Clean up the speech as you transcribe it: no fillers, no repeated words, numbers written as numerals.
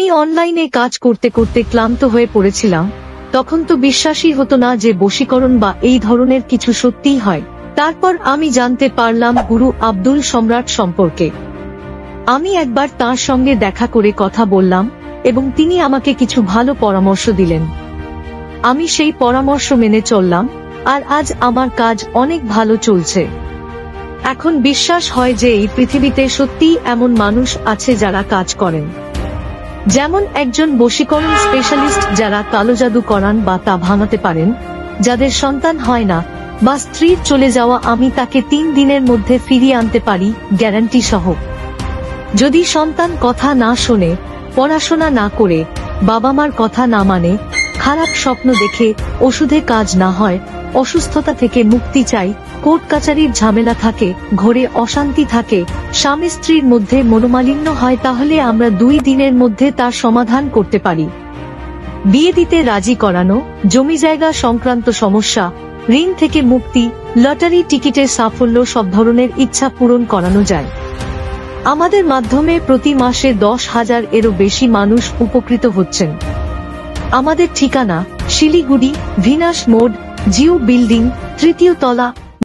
আমি অনলাইনে কাজ করতে করতে ক্লান্ত হয়ে পড়েছিলাম। তখন তো বিশ্বাসই হতো না যে বশীকরণ বা এই ধরনের কিছু সত্যিই হয়। তারপর আমি জানতে পারলাম গুরু আব্দুল সম্রাট সম্পর্কে। আমি একবার তাঁর সঙ্গে দেখা করে কথা বললাম এবং তিনি আমাকে কিছু ভালো পরামর্শ দিলেন। আমি সেই পরামর্শ মেনে চললাম, আর আজ আমার কাজ অনেক ভালো চলছে। এখন বিশ্বাস হয় যে এই পৃথিবীতে সত্যিই এমন মানুষ আছে যারা কাজ করেন, যেমন একজন বশীকরণ স্পেশালিস্ট যারা কালো জাদু করান বা তা ভাঙাতে পারেন। যাদের সন্তান হয় না বা স্ত্রীর চলে যাওয়া, আমি তাকে 3 দিনের মধ্যে ফিরিয়ে আনতে পারি, গ্যারান্টি সহ। যদি সন্তান কথা না শোনে, পড়াশোনা না করে, বাবা মার কথা না মানে, খারাপ স্বপ্ন দেখে, ওষুধে কাজ না হয়, অসুস্থতা থেকে মুক্তি চাই, কোর্ট কাচারির ঝামেলা থাকে, ঘরে অশান্তি থাকে, স্বামী স্ত্রীর মধ্যে মনোমালিন্য হয়, তাহলে আমরা 2 দিনের মধ্যে তার সমাধান করতে পারি। বিয়ে দিতে রাজি করানো, জমি জায়গা সংক্রান্ত সমস্যা, ঋণ থেকে মুক্তি, লটারি টিকিটের সাফল্য, সব ধরনের ইচ্ছা পূরণ করানো যায়। আমাদের মাধ্যমে প্রতি মাসে 10,000 এরও বেশি মানুষ উপকৃত হচ্ছেন। আমাদের ঠিকানা শিলিগুড়ি, ভিনাস মোড়, জিও বিল্ডিং, 3য় তলা,